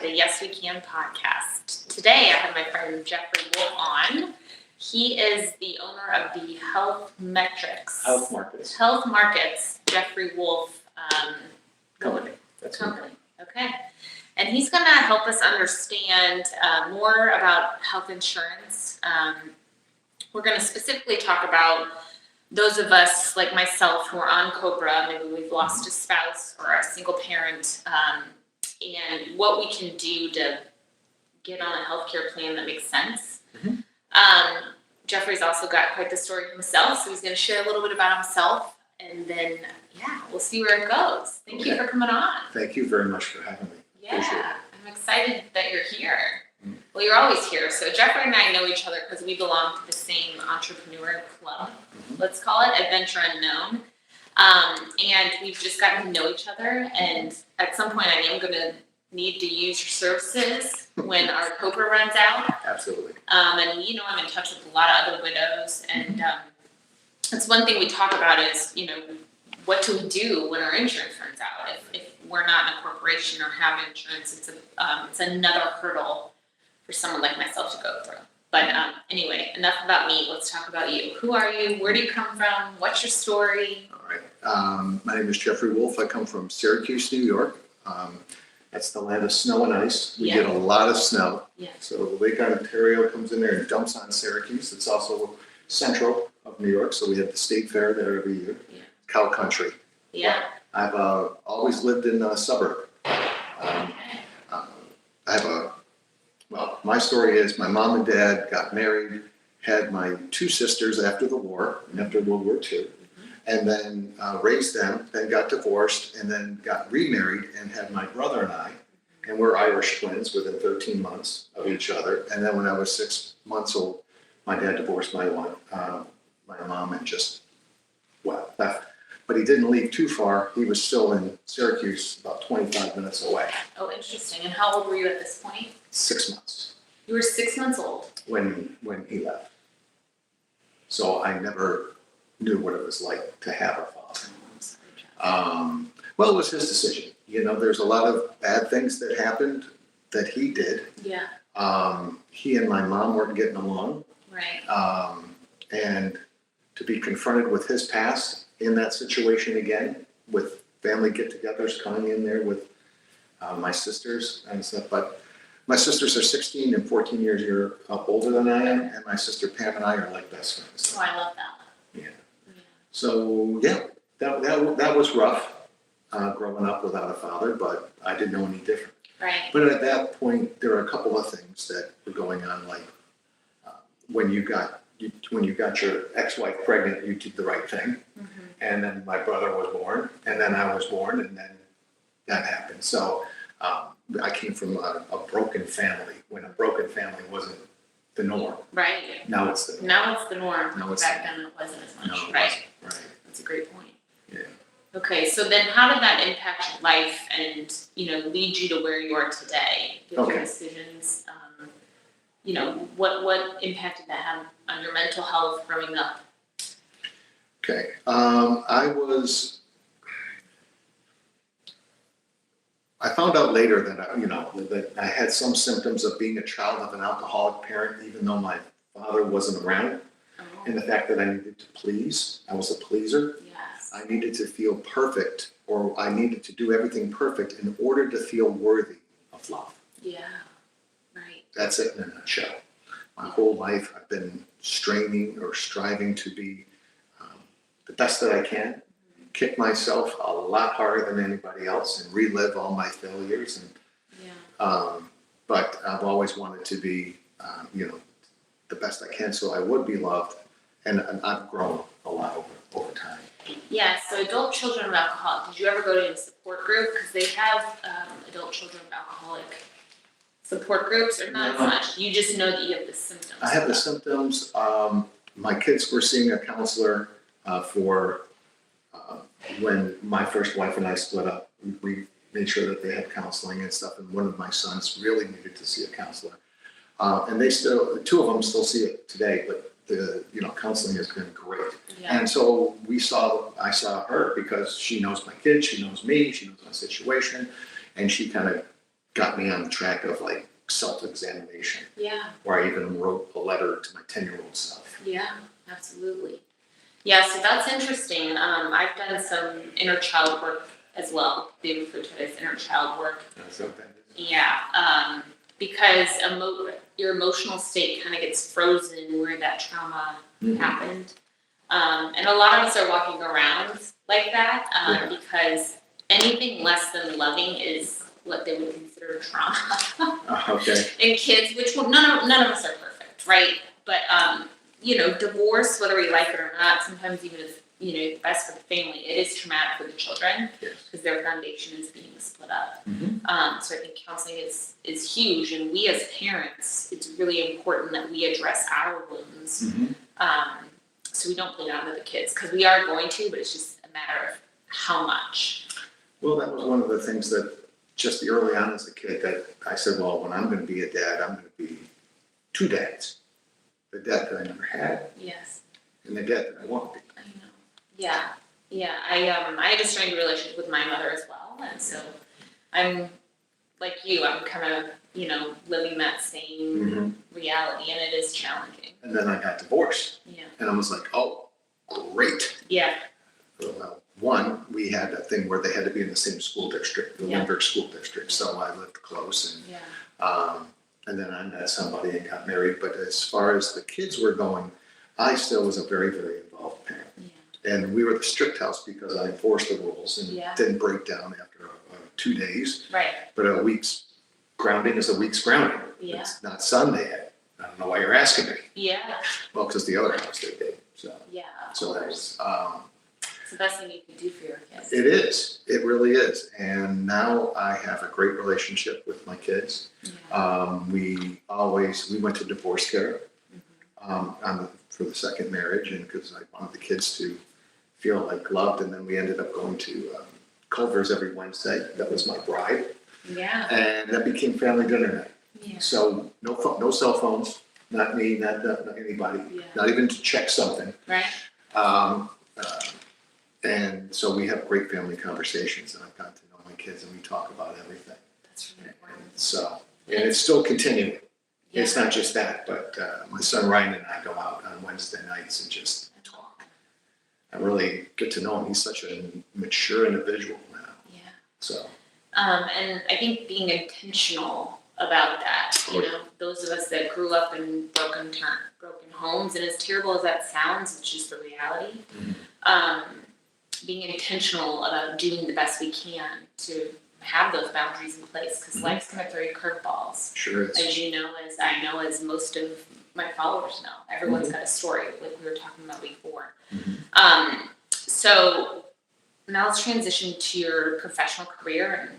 the Yes We Can podcast. Today I have my friend Jeffery Wolf on. He is the owner of the Health Markets, Jeffery Wolf company. Okay. And he's going to help us understand more about health insurance. We're going to specifically talk about those of us like myself who are on COBRA, maybe we've lost a spouse or a single parent, and what we can do to get on a healthcare plan that makes sense. Jeffrey's also got quite the story himself, so he's going to share a little bit about himself, and then, we'll see where it goes. Thank you for coming on. Thank you very much for having me. Yeah, I'm excited that you're here. Well, you're always here. So Jeffrey and I know each other because we belong to the same entrepreneur club, let's call it, Adventure Unknown. And we've just gotten to know each other. And at some point, I am going to need to use your services when our COBRA runs out. Absolutely. And, I'm in touch with a lot of other widows. And that's one thing we talk about is, what do we do when our insurance runs out? If we're not in a corporation or have insurance, it's another hurdle for someone like myself to go through. But anyway, enough about me. Let's talk about you. Who are you? Where do you come from? What's your story? All right. My name is Jeffery Wolf. I come from Syracuse, New York. That's the land of snow and ice. We get a lot of snow. Yeah. So Lake Ontario comes in there and dumps on Syracuse. It's also central of New York, so we have the state fair there every year. Yeah. Cow country. Yeah. I've always lived in a suburb. My story is my mom and dad got married, had my two sisters after the war, after World War II, and then raised them, then got divorced, and then got remarried and had my brother and I, and we're Irish twins within 13 months of each other. And then when I was 6 months old, my dad divorced my mom and just left. But he didn't leave too far. He was still in Syracuse, about 25 minutes away. Oh, interesting. And how old were you at this point? 6 months. You were 6 months old when he left. So I never knew what it was like to have a father. Well, it was his decision. There's a lot of bad things that happened that he did. Yeah. He and my mom weren't getting along. Right. And to be confronted with his past in that situation again, with family get-togethers coming in there with my sisters and stuff. But my sisters are 16 and 14 years older than I am, and my sister Pam and I are like best friends. Oh, I love that. Yeah. So that was rough growing up without a father, but I didn't know any different. Right. But at that point, there were a couple of things that were going on, like when you got your ex-wife pregnant, you did the right thing, and then my brother was born, and then I was born, and then that happened. So I came from a broken family when a broken family wasn't the norm. Right. Now it's the norm. Back then it wasn't as much. No, right. Right. That's a great point. Yeah. Okay, so then how did that impact your life and, lead you to where you are today? Your decisions, what impact did that have on your mental health growing up? Okay. I found out later that that I had some symptoms of being a child of an alcoholic parent, even though my father wasn't around. And the fact that I needed to please, I was a pleaser. Yes. I needed to feel perfect, or I needed to do everything perfect in order to feel worthy of love. Yeah, right. That's it in a nutshell. My whole life I've been striving to be the best that I can, kick myself a lot harder than anybody else and relive all my failures. But I've always wanted to be, the best I can so I would be loved. And I've grown a lot over time. Yeah, so adult children of alcoholic, did you ever go to a support group? Because they have adult children of alcoholic support groups, or not as much? You just know that you have the symptoms. I have the symptoms. My kids were seeing a counselor for when my first wife and I split up. We made sure that they had counseling and stuff, and one of my sons really needed to see a counselor. And two of them still see it today, but the counseling has been great. Yeah. And so I saw her because she knows my kids, she knows me, she knows my situation, and she kind of got me on the track of like self-examination, Yeah. where I even wrote a letter to my 10-year-old self. Yeah, absolutely. Yeah, so that's interesting. I've done some inner child work as well. They refer to it as inner child work. That's what that is. Yeah, because your emotional state kind of gets frozen where that trauma happened. And a lot of us are walking around like that because anything less than loving is what they would consider trauma. Okay. In kids, which none of us are perfect, right? But divorce, whether we like it or not, sometimes even if best for the family, it is traumatic for the children because their foundation is being split up. So I think counseling is huge, and we as parents, it's really important that we address our wounds, so we don't put it onto the kids, because we are going to, but it's just a matter of how much. Well, that was one of the things that just early on as a kid that I said, well, when I'm going to be a dad, I'm going to be two dads. The dad that I never had, Yes. and the dad that I want to be. I know. Yeah. I had a strained relationship with my mother as well, and so I'm like you. I'm kind of living that same reality, and it is challenging. And then I got divorced. Yeah. And I was like, oh, great. Yeah. Well, one, we had a thing where they had to be in the same school district, the Lindbergh school district, so I lived close, and then I met somebody and got married. But as far as the kids were going, I still was a very, very involved parent. Yeah. And we were the strict house because I enforced the rules and didn't break down after 2 days. Right. But a week's grounding is a week's grounding. Yeah. It's not Sunday. I don't know why you're asking me. Yeah. Well, because the other house they did. So. Yeah. So that was. It's the best thing you can do for your kids. It is. It really is. And now I have a great relationship with my kids. Yeah. We went to divorce care for the second marriage, and because I wanted the kids to feel like loved, and then we ended up going to Culver's every Wednesday. That was my bride. Yeah. And that became family dinner night. Yeah. So no cell phones, not me, not anybody, not even to check something. Right. And so we have great family conversations, and I've gotten to know my kids, and we talk about everything. That's really important. And it's still continuing. Yeah. It's not just that, but my son Ryan and I go out on Wednesday nights and just talk. I really get to know him. He's such a mature individual now. Yeah. So. And I think being intentional about that, those of us that grew up in broken homes, and as terrible as that sounds, it's just the reality. Being intentional about doing the best we can to have those boundaries in place, because life's going to throw you curveballs. Sure is. As you know, as I know, as most of my followers know, everyone's got a story, like we were talking about before. So now let's transition to your professional career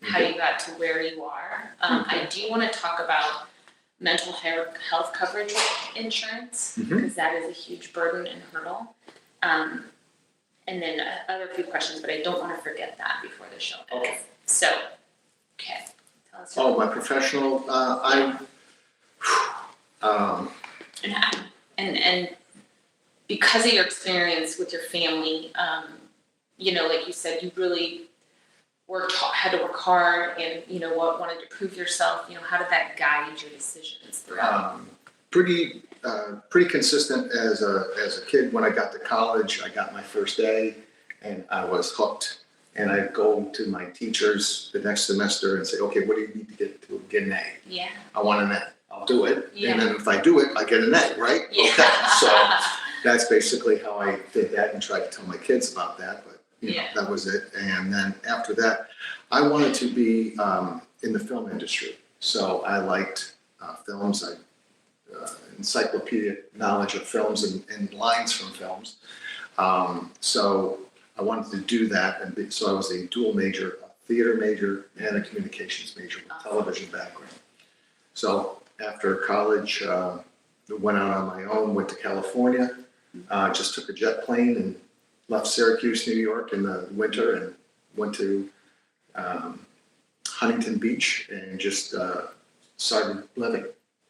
and how you got to where you are. I do want to talk about mental health coverage insurance, because that is a huge burden and hurdle. And then other few questions, but I don't want to forget that before the show ends. Okay. So, tell us. My professional, and because of your experience with your family, like you said, you really had to work hard, and wanted to prove yourself. How did that guide your decisions throughout? Pretty consistent as a kid. When I got to college, I got my first A, and I was hooked. And I'd go to my teachers the next semester and say, okay, what do you need to get an A? Yeah. I want an A. I'll do it. Yeah. And then if I do it, I get an A, right? Yeah. Okay. So that's basically how I did that and tried to tell my kids about that. But that was it. And then after that, I wanted to be in the film industry. So I liked films. I encyclopedic knowledge of films and lines from films. So I wanted to do that, and so I was a dual major, a theater major and a communications major with television background. So after college, went out on my own, went to California, just took a jet plane and left Syracuse, New York in the winter, and went to Huntington Beach and just started living.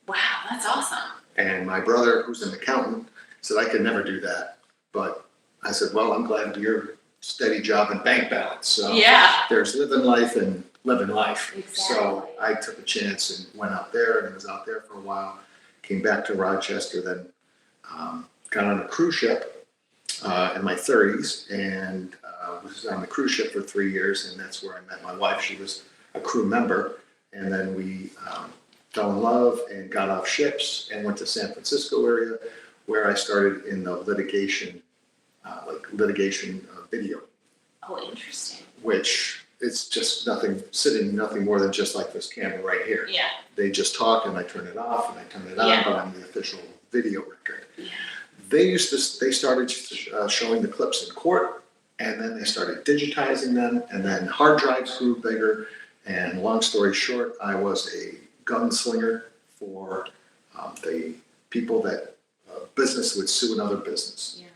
Wow, that's awesome. And my brother, who's an accountant, said I could never do that. But I said, well, I'm glad you're steady job and bank balance. So Yeah. there's living life and living life. So Exactly. I took a chance and went out there and was out there for a while. Came back to Rochester, then got on a cruise ship in my 30s and was on the cruise ship for 3 years, and that's where I met my wife. She was a crew member, and then we fell in love and got off ships and went to San Francisco area, where I started in the litigation, video, Oh, interesting. which it's just nothing more than just like this camera right here. Yeah. They just talk and I turn it off and I turn it on, Yeah. but I'm the official video record. Yeah. They started showing the clips in court, and then they started digitizing them, and then hard drives grew bigger. And long story short, I was a gunslinger for the people that business would sue another business. Yeah.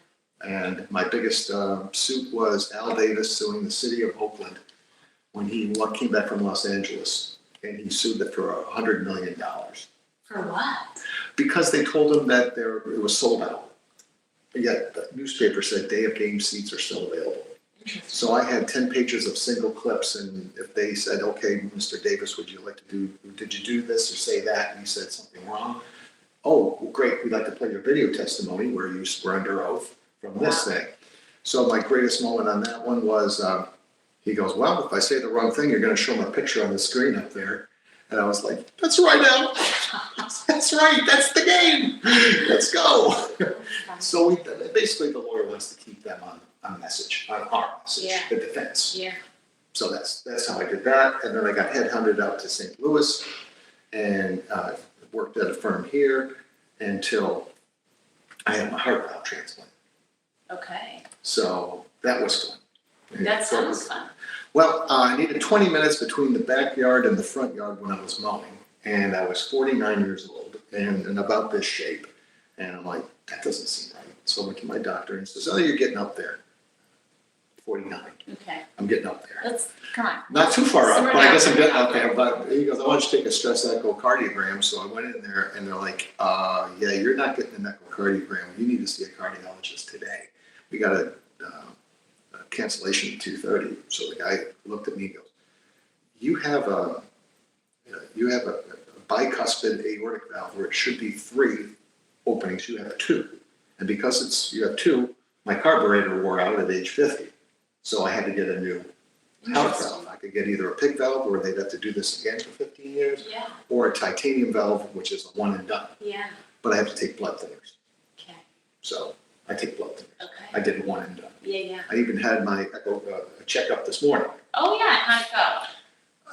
And my biggest suit was Al Davis suing the city of Oakland when he came back from Los Angeles, and he sued it for $100 million. For what? Because they told him that it was sold out. Yet the newspaper said day of game seats are still available. Interesting. So I had 10 pages of single clips, and if they said, okay, Mr. Davis, did you do this or say that, and he said something wrong, oh, well, great, we'd like to play your video testimony where you were under oath from this thing. So my greatest moment on that one was, he goes, well, if I say the wrong thing, you're gonna show my picture on the screen up there. And I was like, that's right, Al. That's right, that's the game. Let's go. So basically the lawyer wants to keep them on message, on our message, Yeah. the defense. Yeah. So that's how I did that. And then I got headhunted out to St. Louis and worked at a firm here until I had my heart valve transplant. Okay. So that was fun. That sounds fun. Well, I needed 20 minutes between the backyard and the front yard when I was mowing. And I was 49 years old and in about this shape. And I'm like, that doesn't seem right. So I went to my doctor and he says, oh, you're getting up there. 49. Okay. I'm getting up there. Come on. Not too far up, Simmer but I down. guess I'm getting up there. But he goes, I want you to take a stress echocardiogram. So I went in there and they're like, yeah, you're not getting an echocardiogram. You need to see a cardiologist today. We got a cancellation at 2:30. So the guy looked at me and goes, you have a bicuspid aortic valve where it should be 3 openings. You have 2. And because you have 2, my carburetor wore out at age 50. So I had to get a new heart valve. I could get either a pig valve, or they'd have to do this again for 15 years, Yeah. or a titanium valve, which is a one and done. Yeah. But I have to take blood thinners. Okay. So I take blood thinners. Okay. I did one and done. Yeah. Yeah. I even had my checkup this morning. Oh yeah. How'd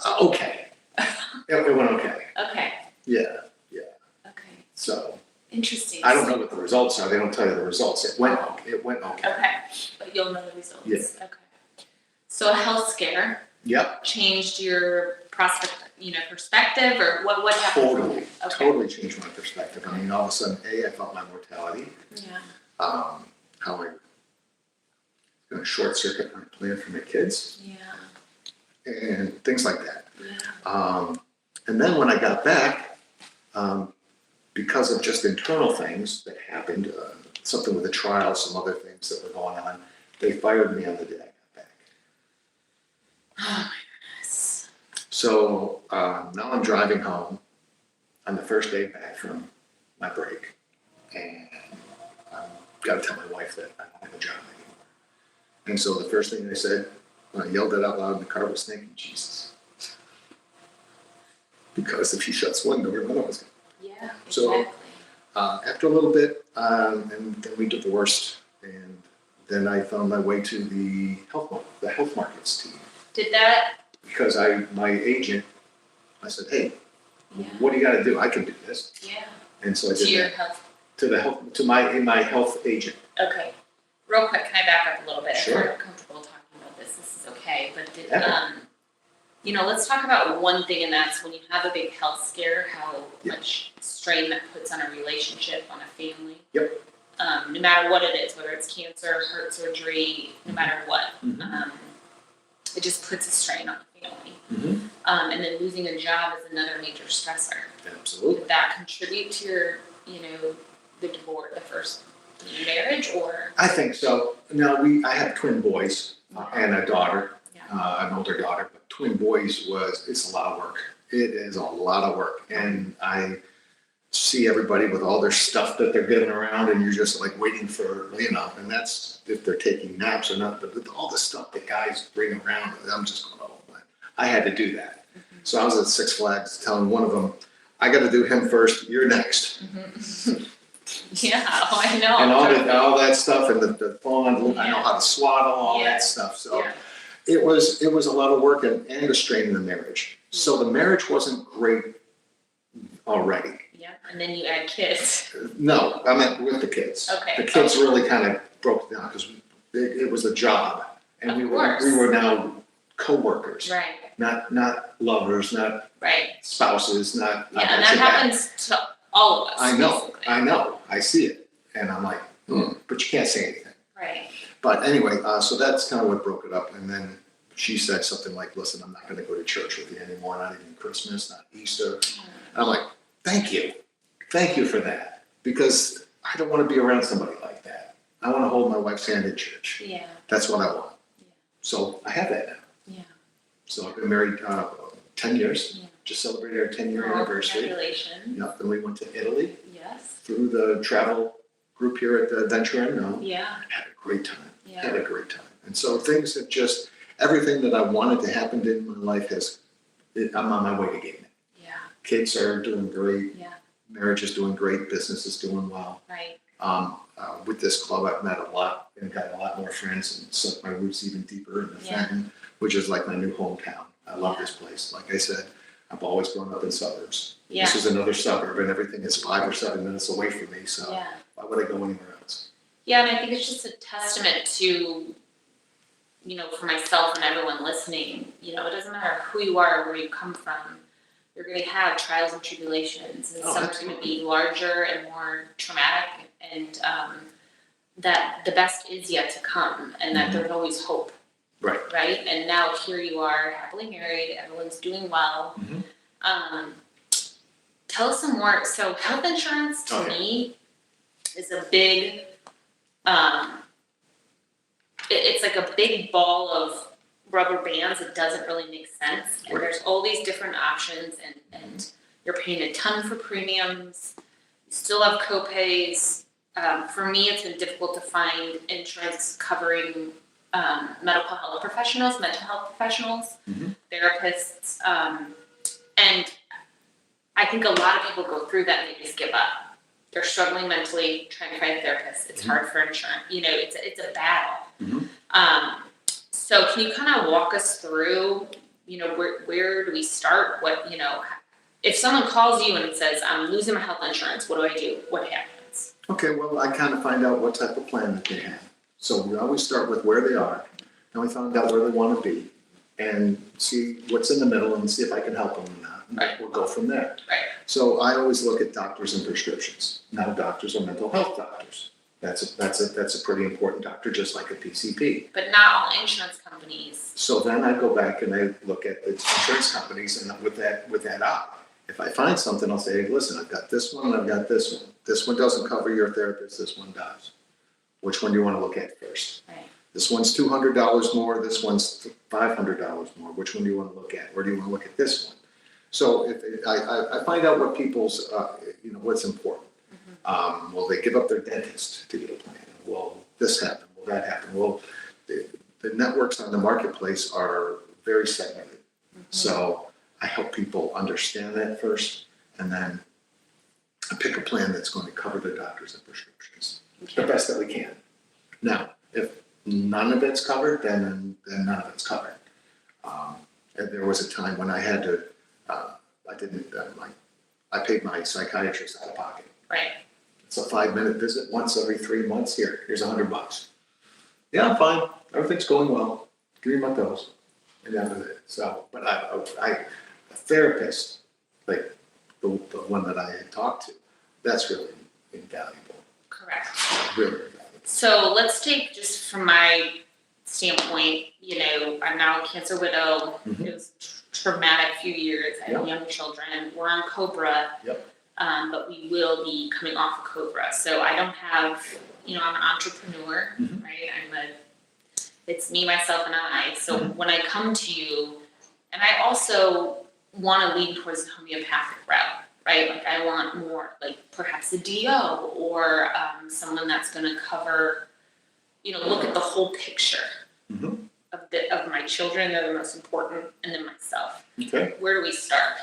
it Okay. It went okay. go? Okay. Yeah. Okay. So Interesting. I don't know what the results are. They don't tell you the results. It went okay. Okay. But you'll know the results. Yeah. Okay. So a health scare Yep. changed your perspective, or what happened? Totally changed my perspective. I mean, all of a sudden, I felt my mortality. Yeah. How I was going to short circuit my plan for my kids Yeah. and things like that. Yeah. And then when I got back, because of just internal things that happened, something with the trial, some other things that were going on, they fired me on the day I got back. Oh my goodness. So now I'm driving home on the first day back from my break, and I've got to tell my wife that I don't have a job anymore. And so the first thing I said, when I yelled it out loud in the car, was, thank you, Jesus. Because if he shuts one door, none of us. Yeah. So, Exactly. After a little bit, and then we divorced, and then I found my way to the health markets team. Did that? Because my agent, I said, hey, Yeah. what do you got to do? I can do this. Yeah. And so I To did your that. health. To my health agent. Okay. Real quick, can I back up a little bit? Sure. If you're comfortable talking about this, this is okay. But Yeah. let's talk about one thing, and that's when you have a big health scare, how Yeah. much strain that puts on a relationship, on a family. Yep. No matter what it is, whether it's cancer, heart surgery, no matter what. Mhm. It just puts a strain on the family. Mm-hmm. And then losing a job is another major stressor. Absolutely. Did that contribute to your, the divorce, the first marriage, or? I think so. Now I have twin boys, and a daughter, Yeah. an older daughter. But twin boys it's a lot of work. It is a lot of work. And I see everybody with all their stuff that they're getting around, and you're just like waiting for, and that's if they're taking naps or not. But with all the stuff that guys bring around, I'm just going, oh, man. I had to do that. Mm-hmm. So I was at Six Flags telling one of them, I got to do him first, you're next. Mm-hmm. Yeah, I know. And all that stuff, and the fawn, I know how to swaddle, all that stuff. So it was a lot of work and a strain in the marriage. So the marriage wasn't great already. Yeah, and then you add kids. No, I meant with the kids. Okay. The kids really kind of broke down because it was a job, and we course. were now co-workers, Right. Not lovers, not Right. spouses, not. Yeah, and that happens to all of us. I know, I see it, and I'm like, but you can't say anything. Right. But anyway, so that's kind of what broke it up, and then she said something like, "Listen, I'm not going to go to church with you anymore. Not even Christmas, not Easter." I'm like, "Thank you for that, because I don't want to be around somebody like that. I want to hold my wife's hand in church. Yeah. That's what I want." Yeah. So I have that now. Yeah. So I've been married 10 years. Yeah. Just celebrated our 10-year anniversary. Congratulations. Yeah, then we went to Italy Yes. through the travel group here at the Adventure Unknown. Yeah. Had a great time. Yeah. Had a great time. And so things have just, everything that I wanted to happen in my life I'm on my way to getting it. Yeah. Kids are doing great. Yeah. Marriage is doing great. Business is doing well. Right. With this club, I've met a lot and got a lot more friends and sunk my roots even deeper in the Fenton, which is like my new hometown. I love this place. Like I said, I've always grown up in suburbs. Yeah. This is another suburb, and everything is 5 or 7 minutes away from me. So Yeah. why would I go anywhere else? Yeah, and I think it's just a testament to, for myself and everyone listening, it doesn't matter who you are or where you come from, you're going to have trials and tribulations, and some are going to be larger and more traumatic, and that the best is yet to come, and that there's always hope. Right. Right? And now here you are, happily married, everyone's doing well. Tell us some more. So health insurance to me is a big, it's like a big ball of rubber bands. It doesn't really make sense. And there's all these different options, and you're paying a ton for premiums. You still have co-pays. For me, it's been difficult to find insurance covering mental health professionals, therapists, and I think a lot of people go through that and they just give up. They're struggling mentally, trying to find a therapist. It's hard for insurance. It's a battle. So can you kind of walk us through, where do we start? If someone calls you and says, I'm losing my health insurance, what do I do? What happens? Okay, well, I kind of find out what type of plan that they have. So we always start with where they are, and we find out where they want to be, and see what's in the middle and see if I can help them or not. Right. We'll go from there. Right. So I always look at doctors and prescriptions. Now doctors are mental health doctors. That's a pretty important doctor, just like a PCP. But not all insurance companies. So then I go back and I look at the insurance companies, and with that eye, if I find something, I'll say, hey, listen, I've got this one and I've got this one. This one doesn't cover your therapist. This one does. Which one do you want to look at first? Right. This one's $200 more. This one's $500 more. Which one do you want to look at? Or do you want to look at this one? So I find out what people's, what's important. Will they give up their dentist to get a plan? Will this happen? Will that happen? Well, the networks on the marketplace are very segmented. So I help people understand that first, and then I pick a plan that's going to cover the doctors and prescriptions the best that we can. Now, if none of it's covered, then none of it's covered. And there was a time when I had to, I paid my psychiatrist out of pocket. Right. It's a 5-minute visit once every 3 months. Here's $100. Yeah, I'm fine. Everything's going well. Give me my pills. And that was it. So, but a therapist, like the one that I had talked to, that's really invaluable. Correct. Really invaluable. So let's take, just from my standpoint, I'm now a cancer widow. It was traumatic few years. I have young children. We're on Cobra. Yep. But we will be coming off of Cobra. So I don't have, I'm an entrepreneur, right? I'm a it's me, myself, and I. So when I come to you, and I also want to lean towards the homeopathic route, right? Like I want more, like perhaps a DO or someone that's going to cover, look at the whole picture of my children. They're the most important, and then myself. Okay. Where do we start?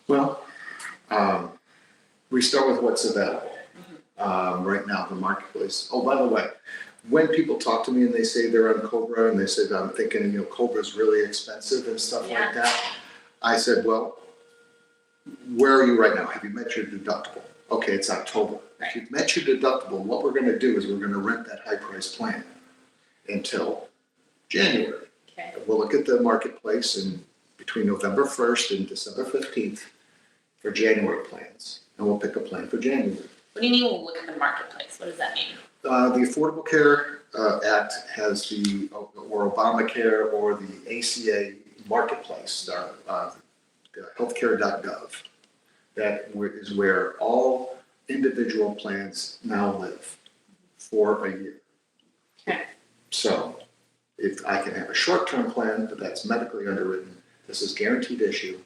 Well, we start with what's available right now in the marketplace. Oh, by the way, when people talk to me and they say they're on Cobra and they say I'm thinking, Cobra's really expensive and stuff like that, I said, well, where are you right now? Have you met your deductible? Okay, it's October. If you've met your deductible, what we're going to do is we're going to rent that high price plan until January. Okay. We'll look at the marketplace in between November 1st and December 15th for January plans, and we'll pick a plan for January. What do you mean we'll look at the marketplace? What does that mean? The Affordable Care Act has or Obamacare or the ACA marketplace, the healthcare.gov. That is where all individual plans now live for a year. Okay. So if I can have a short-term plan, but that's medically underwritten, this is guaranteed issue.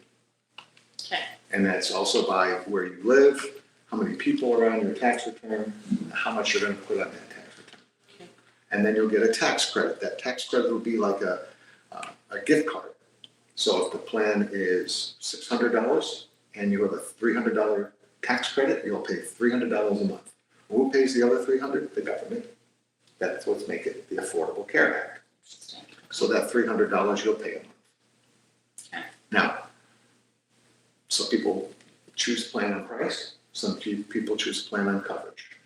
Okay. And that's also by where you live, how many people are on your tax return, and how much you're going to put on that tax return. Okay. And then you'll get a tax credit. That tax credit will be like a gift card. So if the plan is $600 and you have a $300 tax credit, you'll pay $300 a month. Who pays the other $300? The government. That's what's making it the Affordable Care Act. So that $300 you'll pay a month. Okay. Now, some people choose a plan on price. Some people choose a plan on coverage.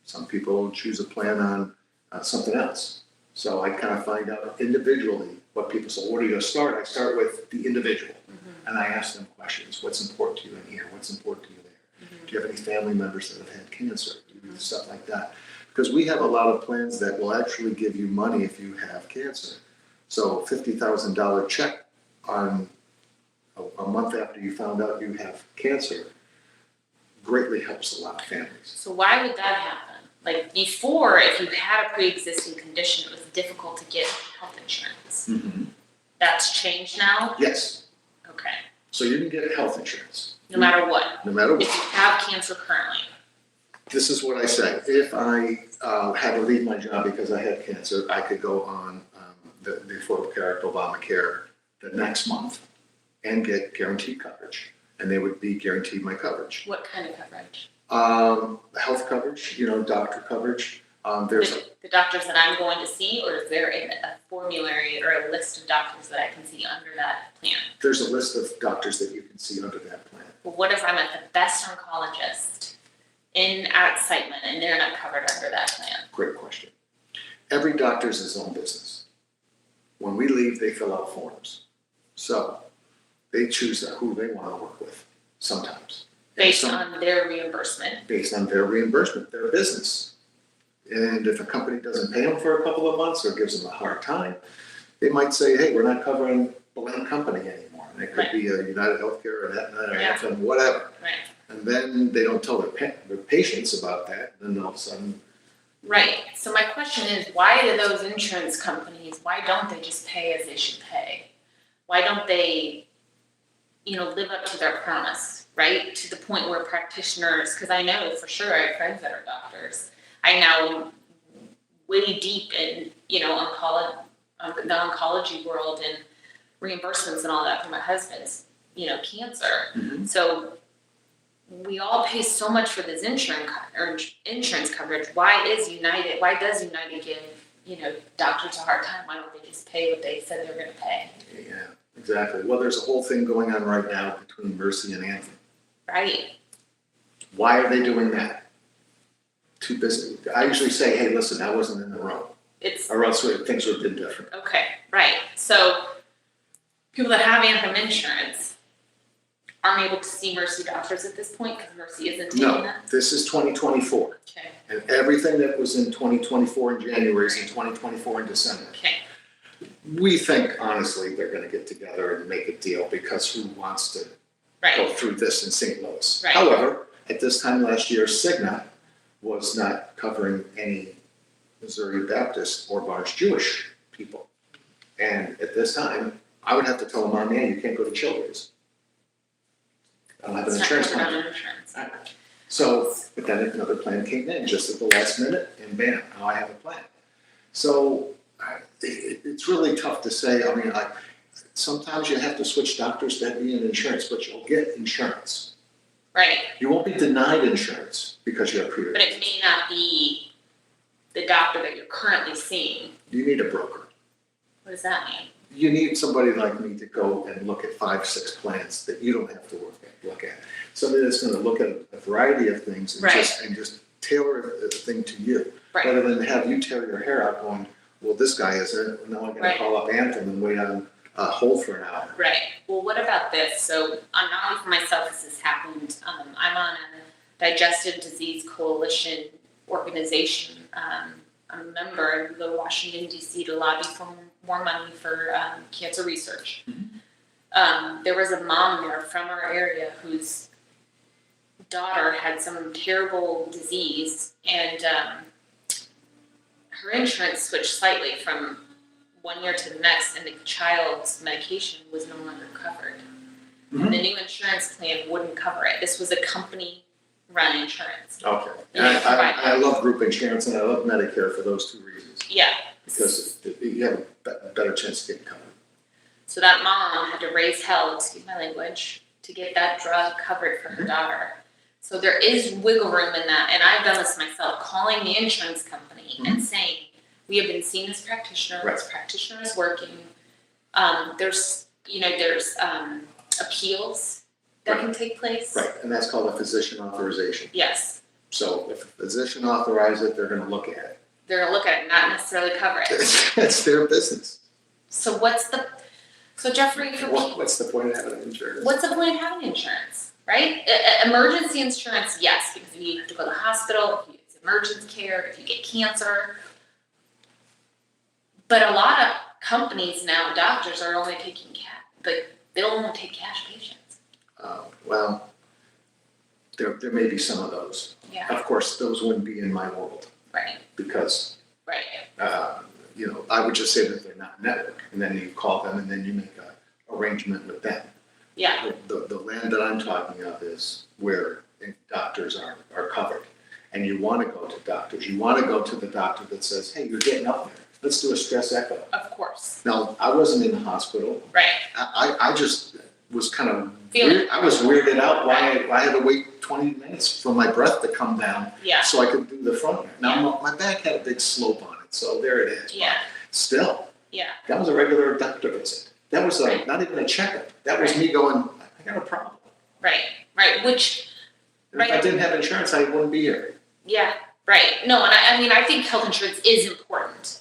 Some people choose a plan on something else. So I kind of find out individually what people say. Where do you go start? I start with the individual, and I ask them questions. What's important to you in here? What's important to you there? Do you have any family members that have had cancer? Stuff like that. Because we have a lot of plans that will actually give you money if you have cancer. So $50,000 check on a month after you found out you have cancer greatly helps a lot of families. So why would that happen? Like before, if you had a pre-existing condition, it was difficult to get health insurance. That's changed now? Yes. Okay. So you can get health insurance. No matter what? No matter what. If you have cancer currently? This is what I say. If I had to leave my job because I had cancer, I could go on the Affordable Care Act, Obamacare, the next month and get guaranteed coverage. And they would be guaranteed my coverage. What kind of coverage? Health coverage, doctor coverage. There's the doctors that I'm going to see, or is there a formulary or a list of doctors that I can see under that plan? There's a list of doctors that you can see under that plan. Well, what if I'm at the best oncologist at Siteman and they're not covered under that plan? Great question. Every doctor's his own business. When we leave, they fill out forms. So they choose who they want to work with sometimes. Based on their reimbursement. Based on their reimbursement, their business. And if a company doesn't pay them for a couple of months or gives them a hard time, they might say, hey, we're not covering blank company anymore. And it could be a United Healthcare or Aetna or Anthem, whatever. Right. And then they don't tell their patients about that. And then all of a sudden. Right. So my question is, why do those insurance companies, why don't they just pay as they should pay? Why don't they, live up to their promise, right? To the point where practitioners, because I know for sure I have friends that are doctors. I know way deep in, the oncology world and reimbursements and all that for my husband's, cancer. So we all pay so much for this insurance coverage. Why does United give, doctors a hard time? Why don't they just pay what they said they were going to pay? Yeah, exactly. Well, there's a whole thing going on right now between Mercy and Anthem. Right. Why are they doing that? Too busy. I usually say, hey, listen, I wasn't in the room. Or else things would have been different. Okay, right. So people that have Anthem insurance aren't able to see Mercy doctors at this point because Mercy isn't taking that? No, this is 2024. Okay. And everything that was in 2024 in January is in 2024 in December. Okay. We think, honestly, they're going to get together and make a deal because who wants to go through this in St. Louis? Right. However, at this time last year, Cigna was not covering any Missouri Baptist or large Jewish people. And at this time, I would have to tell them, oh man, you can't go to Children's. I don't have an It's not insurance covered plan. under insurance. So, but then another plan came in just at the last minute, and bam, now I have a plan. So it's really tough to say. I mean, sometimes you have to switch doctors to be in insurance, but you'll get insurance. Right, You won't be denied insurance because you have but it may not be the doctor that you're currently seeing. You need a broker. What does that mean? You need somebody like me to go and look at 5, 6 plans that you don't have to look at. Somebody that's gonna look at a variety of things and Right. just tailor the thing to you. Right. Rather than have you tear your hair out going, well, this guy isn't, now I'm gonna Right. call up Anthem and wait on hold for an hour. Right, well, what about this? So, not only for myself has this happened, I'm on a digestive disease coalition organization. I'm a member, I go to Washington DC to lobby for more money for cancer research. There was a mom there from our area whose daughter had some terrible disease, and her insurance switched slightly from one year to the next, and the child's medication was no longer covered. Mhm. The new insurance plan wouldn't cover it. This was a company-run insurance. Okay. Yeah, And provide I love group insurance and I love Medicare for those 2 reasons. Yeah. Because you have a better chance of getting covered. So that mom had to raise hell, excuse my language, to get that drug covered for her daughter. So there is wiggle room in that, and I've done this myself, calling the insurance company and saying, we have been seeing this practitioner, Right. this practitioner is working. There's appeals that can take place. Right, and that's called a physician authorization. Yes, So if a physician authorizes it, they're gonna look at it. they're gonna look at it, not necessarily cover it. It's their business. So Jeffrey, for people, What's the point of having insurance? what's the point of having insurance, right? Emergency insurance, yes, because if you have to go to the hospital, if it's emergency care, if you get cancer. But a lot of companies now, doctors are only taking they'll only take cash patients. Well, there may be some of those. Yeah, Of course, those wouldn't be in my world right, because, right, I would just say that they're not network, and then you call them and then you make a arrangement with them. yeah, The land that I'm talking of is where doctors are covered. And you wanna go to doctors, you wanna go to the doctor that says, hey, you're getting up there, let's do a stress echo. of course, Now, I wasn't in the hospital, right, I just was kind of Feeling- weird, I was weirded out why I had to wait 20 minutes for my breath to come down yeah, so I could do the front. Now, my back had a big slope on it, so there it is. But yeah, still, yeah, that was a regular doctor visit. That was Right. not even a checkup. That was me going, I got a problem. right, which, And if I Right. didn't have insurance, I wouldn't be here. yeah, right, no, and I mean, I think health insurance is important.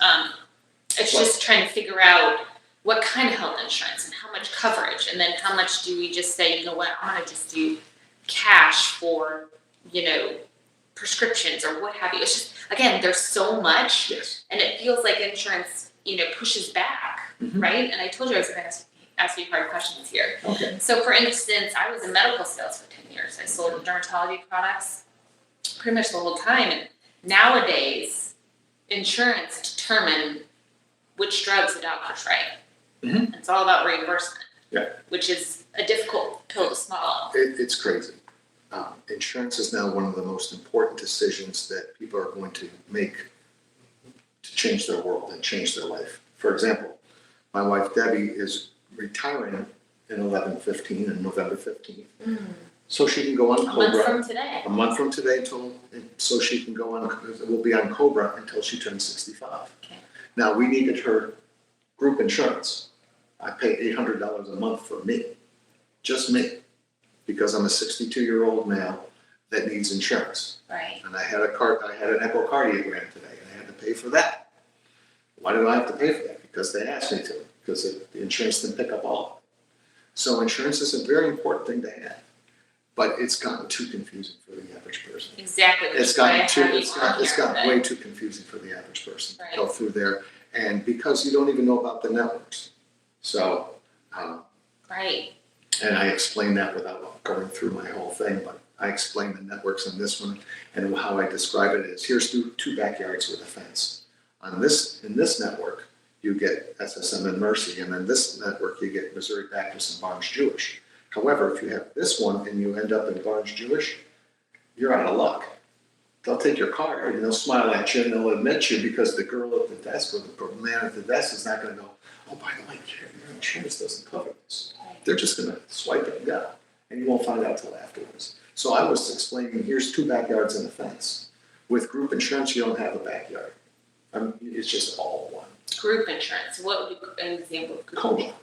It's just trying to figure out what kind of health insurance and how much coverage, and then how much do we just say, you know what, I'm gonna just do cash for, prescriptions or what have you. It's just, again, there's so much, Yes. and it feels like insurance, pushes back, Mhm. right? And I told you I was gonna ask you hard questions here. Okay. So for instance, I was in medical sales for 10 years. I sold dermatology products pretty much the whole time. And nowadays, insurance determine which drugs the doctors write. Mhm. It's all about reimbursement. Yeah. Which is a difficult pill to swallow. It's crazy. Insurance is now one of the most important decisions that people are going to make to change their world and change their life. For example, my wife Debbie is retiring in 11/15 and November 15th. So she can go on A month Cobra. from today. A month from today so she can go on, will be on Cobra until she turns 65. Okay. Now, we needed her group insurance. I pay $800 a month for me, just me, because I'm a 62-year-old male that needs insurance. Right. And I had an echocardiogram today, and I had to pay for that. Why did I have to pay for that? Because they asked me to, because the insurance didn't pick up all of it. So insurance is a very important thing to have, but it's gotten too confusing for the average person. Exactly. Which It's is why I gotten too, have you it's on got, it's here, gotten but- way too confusing for the average person to Right. go through there, and because you don't even know about the networks. So, Right. and I explained that without going through my whole thing, but I explained the networks on this one, and how I describe it is, here's two backyards with a fence. in this network, you get SSM and Mercy, and then this network, you get Missouri Baptist and Barnes Jewish. However, if you have this one and you end up in Barnes Jewish, you're out of luck. They'll take your card and they'll smile at you and they'll admit you because the girl at the desk or the man at the desk is not going to go, oh, by the way, your insurance doesn't cover this. They're just going to swipe it and go, and you won't find out till afterwards. So I was explaining, here's 2 backyards and a fence. With group insurance, you don't have a backyard. It's just all one. Group insurance, what would be an example of group Cobra. insurance?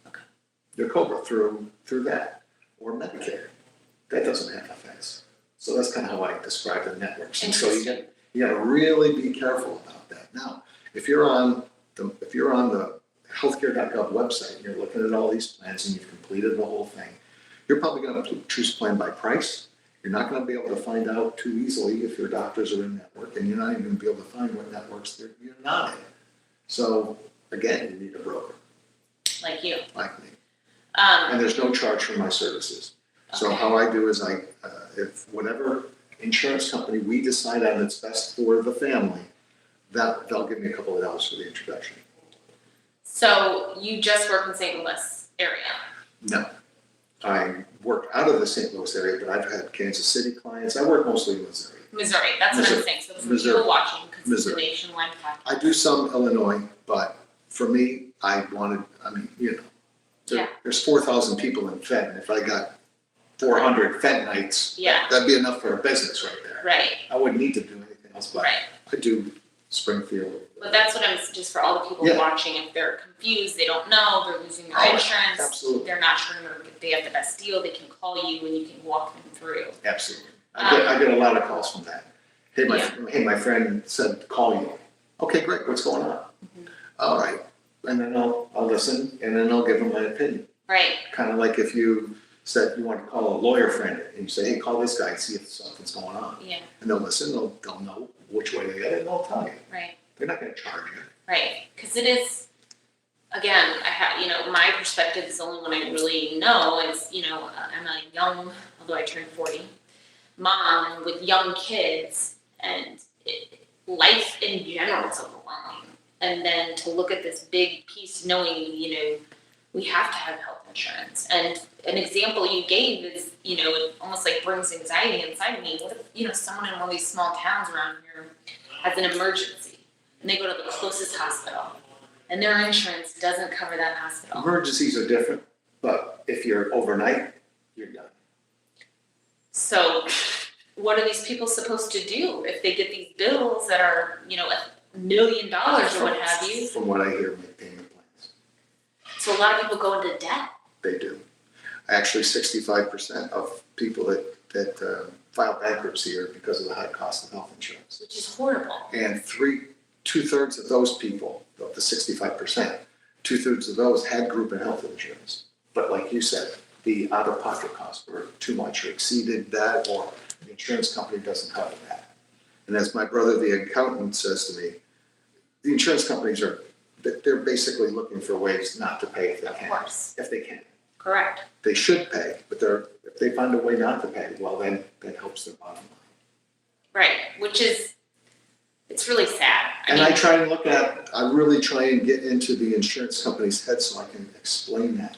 Okay. Your Cobra through that, or Medicare. That doesn't have a fence. So that's kind of how I describe the networks. And so you got to really be careful about that. Now, if you're on the healthcare.gov website and you're looking at all these plans and you've completed the whole thing, you're probably going to choose plan by price. You're not going to be able to find out too easily if your doctors are in network, and you're not even going to be able to find what networks you're not in. So again, you need a broker. Like you. Like me. And there's no charge for my services. So how I do is if whatever insurance company we decide on that's best for the family, that they'll give me a couple of dollars for the introduction. So you just work in St. Louis area? No. I work out of the St. Louis area, but I've had Kansas City clients. I work mostly in Missouri. Missouri, that's what I'm saying. So for people watching, because it's a nationwide podcast. I do some Illinois, but for me, there's 4,000 people in Fenton. If I got 400 Fentonites, that'd be enough for a business right there. Right. I wouldn't need to do anything else, but I do Springfield. But that's what I'm, just for all the people watching, if they're confused, they don't know, they're losing their insurance, absolutely. They're not sure if they have the best deal, they can call you and you can walk them through. Absolutely. I get a lot of calls from that. Hey, my friend said, call you. Okay, great. What's going on? Mm-hmm. All right. And then I'll listen, and then I'll give them my opinion. Right. Kind of like if you said you want to call a lawyer friend and you say, hey, call this guy and see if something's going on. Yeah. And they'll listen, they'll know which way to get it, and they'll tell you. Right. They're not going to charge you. Right. Because it is, again, my perspective is the only one I really know is, I'm a young, although I turned 40, mom with young kids, and life in general is overwhelming. And then to look at this big piece knowing, we have to have health insurance. And an example you gave is, it almost like brings anxiety inside of me. What if, someone in one of these small towns around here has an emergency and they go to the closest hospital and their insurance doesn't cover that hospital? Emergencies are different, but if you're overnight, you're done. So what are these people supposed to do if they get these bills that are, $1 million or what have you? From what I hear, make payment plans. So a lot of people go into debt. They do. Actually, 65% of people that file bankruptcy are because of the high cost of health insurance. Which is horrible. And 2/3 of those people, of the 65%, 2/3 of those had group and health insurance. But like you said, the out-of-pocket costs were too much or exceeded that, or the insurance company doesn't cover that. And as my brother, the accountant, says to me, the insurance companies they're basically looking for ways not to pay if they can. Of course. If they can. Correct. They should pay, but if they find a way not to pay, well, then that helps their bottom line. Right, which is, it's really sad. I really try and get into the insurance company's head so I can explain that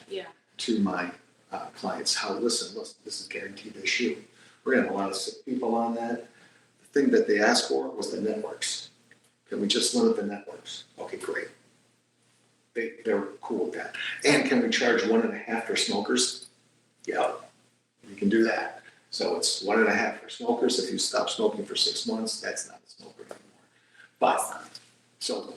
to my clients. Listen, this is guaranteed issue. We're going to have a lot of sick people on that. The thing that they asked for was the networks. Can we just limit the networks? Okay, great. They're cool with that. And can we charge 1.5 for smokers? Yeah, we can do that. So it's 1.5 for smokers. If you stop smoking for 6 months, that's not a smoker anymore. But, so,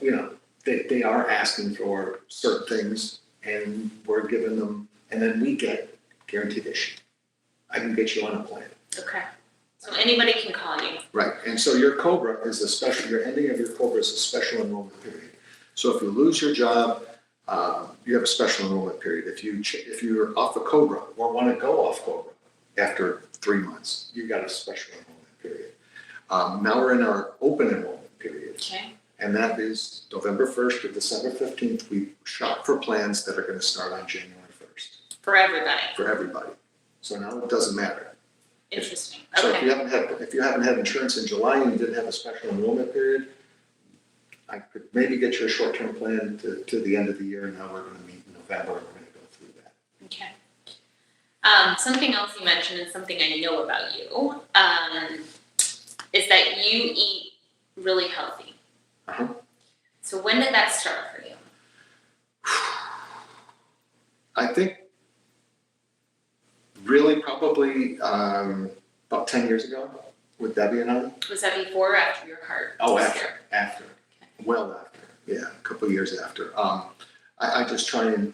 they are asking for certain things, and we're giving them, and then we get guaranteed issue. I can get you on a plan. Okay. So anybody can call you. Right, and so your COBRA is your ending of your COBRA is a special enrollment period. So if you lose your job, you have a special enrollment period. If you're off of COBRA or want to go off COBRA after 3 months, you got a special enrollment period. Now we're in our open enrollment period. Okay. And that is November 1st to December 15th. We shop for plans that are going to start on January 1st. For everybody. For everybody. So now it doesn't matter. Interesting. So okay. if you haven't had insurance in July and you didn't have a special enrollment period, I could maybe get you a short-term plan to the end of the year. Now we're going to meet in November. We're going to go through that. Okay. Something else you mentioned and something I know about you is that you eat really healthy. Uh-huh. So when did that start for you? I think really probably about 10 years ago with Debbie and I. Was that before or after your heart? Oh, after. Well after. Yeah, a couple of years after. I just try and,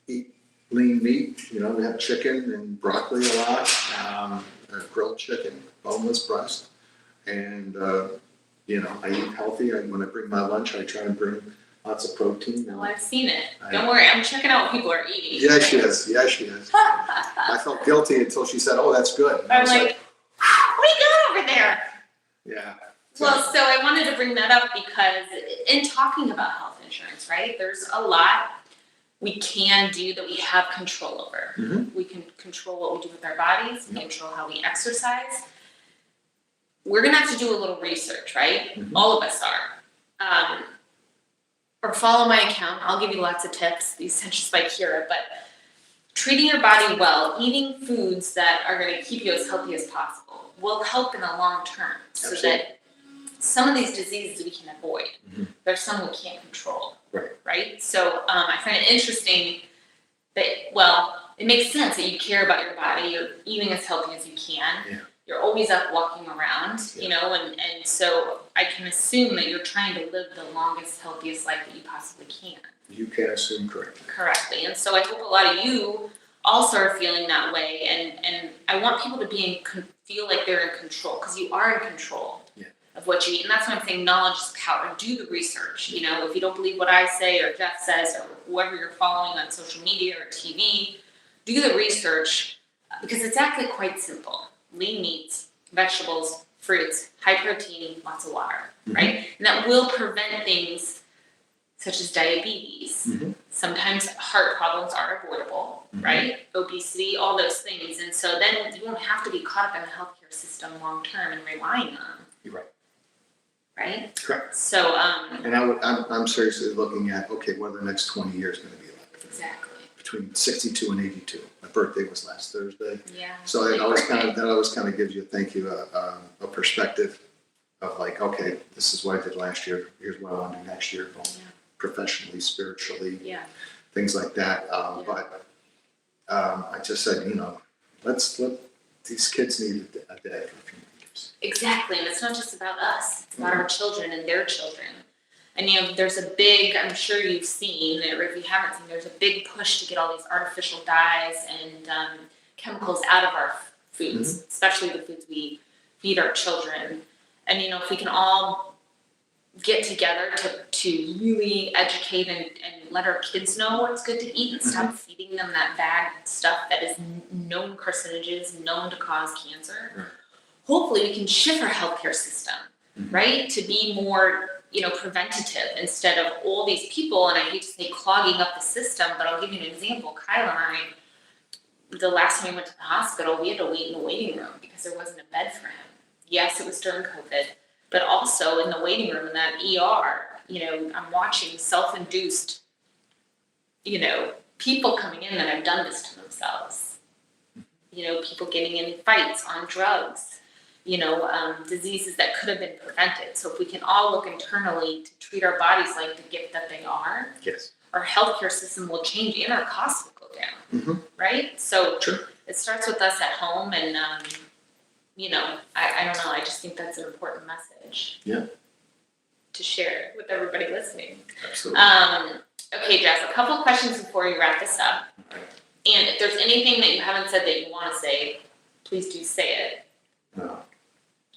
eat lean meat. We have chicken and broccoli a lot, grilled chicken, boneless breast. And, I eat healthy. When I bring my lunch, I try and bring lots of protein. Oh, I've seen it. Don't worry, I'm checking out what people are eating. Yeah, she is. I felt guilty until she said, "Oh, that's good." I'm like, what are you doing over there? Yeah. Well, so I wanted to bring that up because in talking about health insurance, right, there's a lot we can do that we have control over. Mm-hmm. We can control what we do with our bodies, we control how we exercise. We're going to have to do a little research, right? Mm-hmm. All of us are. Or follow my account. I'll give you lots of tips. These sent just by Kira, but treating your body well, eating foods that are going to keep you as healthy as possible will help in the long term. So that some of these diseases we can avoid. Mm-hmm. There's some we can't control. Right. So I find it interesting that, it makes sense that you care about your body. You're eating as healthy as you can. Yeah. You're always up walking around, and so I can assume that you're trying to live the longest, healthiest life that you possibly can. You can assume correctly. And so I hope a lot of you also are feeling that way, and I want people to feel like they're in control, because you are in control of what you eat, and that's why I'm saying knowledge is power. Do the research. If you don't believe what I say or Jeff says or whoever you're following on social media or TV, do the research, because it's actually quite simple. Lean meats, vegetables, fruits, high protein, lots of water, right? And that will prevent things such as diabetes. Mm-hmm. Sometimes heart problems are avoidable, right? Obesity, all those things. And so then you won't have to be caught up in the healthcare system long term and relying on them. You're right. Right? Correct. So, and I'm seriously looking at, what are the next 20 years going to be like? Exactly. Between 62 and 82. My birthday was last Thursday. Yeah. So that always kind of gives you, a perspective of this is what I did last year. Here's what I want to do next year, both professionally, spiritually, things like that. But I just said, let's let these kids need a day for a few years. Exactly, and it's not just about us. It's about our children and their children. And there's a big, I'm sure you've seen, or if you haven't seen, there's a big push to get all these artificial dyes and chemicals out of our foods, especially the foods we feed our children. And, if we can all get together to really educate and let our kids know what's good to eat and stop feeding them that bad stuff that is known carcinogens, known to cause cancer, hopefully we can shift our healthcare system, right, to be more preventative instead of all these people, and I hate to say clogging up the system, but I'll give you an example. Kyle and I, the last time we went to the hospital, we had to wait in the waiting room because there wasn't a bed for him. Yes, it was during COVID, but also in the waiting room in that ER, I'm watching self-induced, people coming in that have done this to themselves. People getting in fights on drugs. Diseases that could have been prevented. So if we can all look internally to treat our bodies like the gift that they are, our healthcare system will change and our costs will go down, right? So it starts with us at home, and I don't know. I just think that's an important message. To share with everybody listening. Absolutely. Okay, Jess, a couple of questions before we wrap this up. And if there's anything that you haven't said that you want to say, please do say it.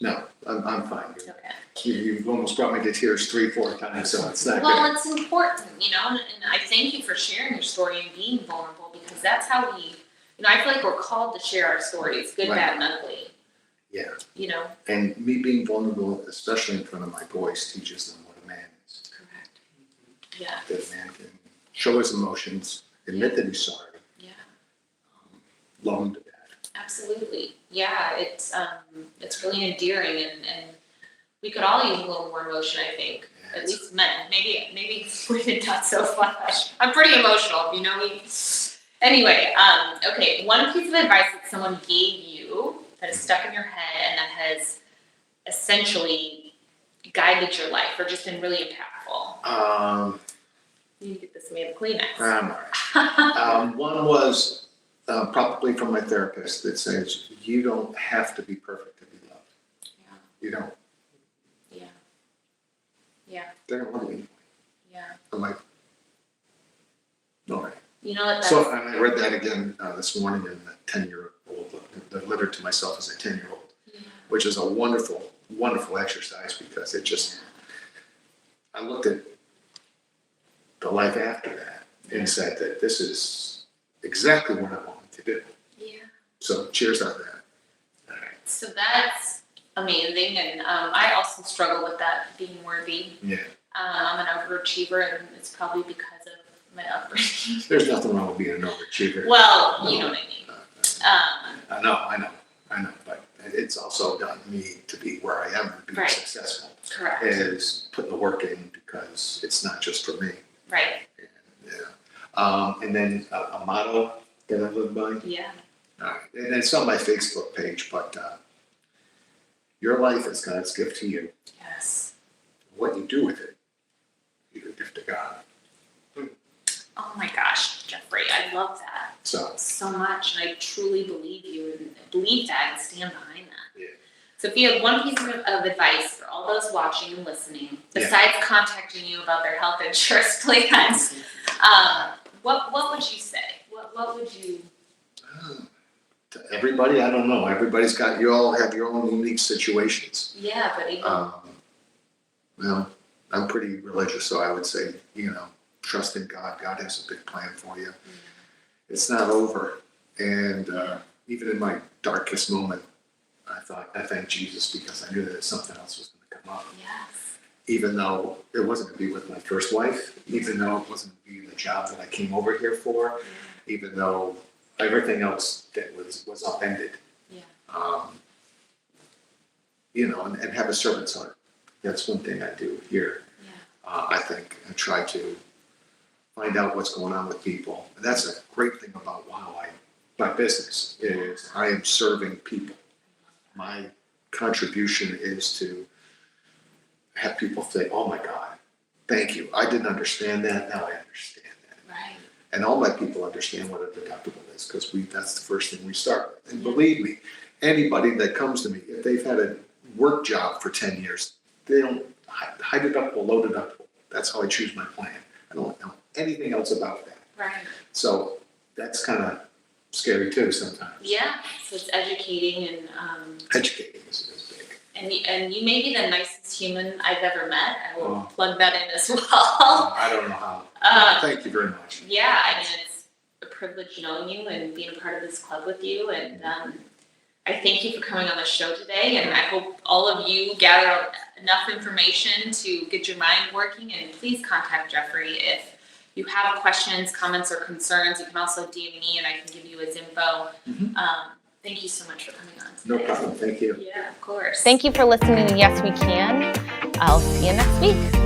No, I'm fine. Okay. You've almost brought me to tears 3-4 times, so it's not good. It's important, and I thank you for sharing your story and being vulnerable, because that's how we, I feel like we're called to share our stories, good, bad, and ugly. Yeah. And me being vulnerable, especially in front of my boys, teaches them what a man is. Correct. Yeah. That a man can show his emotions, admit that he's sorry. Yeah. Love him to death. Absolutely. Yeah, it's really endearing, and we could all use a little more emotion, I think. at least men. Maybe women not so much. I'm pretty emotional, if you know me. Anyway, okay, one piece of advice that someone gave you that is stuck in your head and that has essentially guided your life or just been really impactful. You need to get this in the Kleenex. All right. One was probably from my therapist that says, you don't have to be perfect to be loved. Yeah. You don't. Yeah. Yeah. They don't love me. Yeah. I'm like, all right. You know what? So I read that again this morning in a 10-year-old, delivered to myself as a 10-year-old, which is a wonderful, wonderful exercise because it just, I looked at the life after that and said that this is exactly what I wanted to do. Yeah. So cheers on that. All right. So that's amazing, and I also struggle with that, being worthy. Yeah. I'm an overachiever, and it's probably because of my upbringing. There's nothing wrong with being an overachiever. Well, you know what I mean. I know, but it's also gotten me to be where I am and be Right. successful. Correct. Is putting the work in because it's not just for me. Right. Yeah. And then a motto that I live by. Yeah. All right. And it's on my Facebook page, but your life is God's gift to you. Yes. What you do with it, you're a gift to God. Oh my gosh, Jeffrey, I love that So much, and I truly believe you and believe that and stand behind that. Yeah. So if you have one piece of advice for all those watching and listening, Yeah. besides contacting you about their health insurance plans, what would you say? What would you? to everybody, I don't know. Everybody's got, you all have your own unique situations. Yeah, but even Well, I'm pretty religious, so I would say, trust in God. God has a big plan for you. It's not over. And even in my darkest moment, I thanked Jesus because I knew that something else was going to come up. yes, Even though it wasn't going to be with my first wife, even though it wasn't going to be the job that I came over here for, even though everything else that was upended. yeah, And have a servant's heart. That's one thing I do here. yeah, I think I try to find out what's going on with people. And that's a great thing about my business is I am serving people. My contribution is to have people think, oh my God, thank you. I didn't understand that. Now I understand that. right, And all my people understand what a deductible is because that's the first thing we start with. And believe me, anybody that comes to me, if they've had a work job for 10 years, they don't, high deductible, low deductible. That's how I choose my plan. I don't know anything else about that. right. So that's kind of scary too sometimes. Yeah, so it's educating and Educating is big. and you may be the nicest human I've ever met. I will Oh. plug that in as well. I don't know how. Thank you very much. Yeah, I mean, it's a privilege knowing you and being a part of this club with you. And I thank you for coming on the show today. And I hope all of you gather enough information to get your mind working. And please contact Jeffrey if you have questions, comments, or concerns. You can also DM me and I can give you his info. Thank you so much for coming on No today. problem. Thank you. Yeah, of course. Thank you for listening to Yes We Can. I'll see you next week.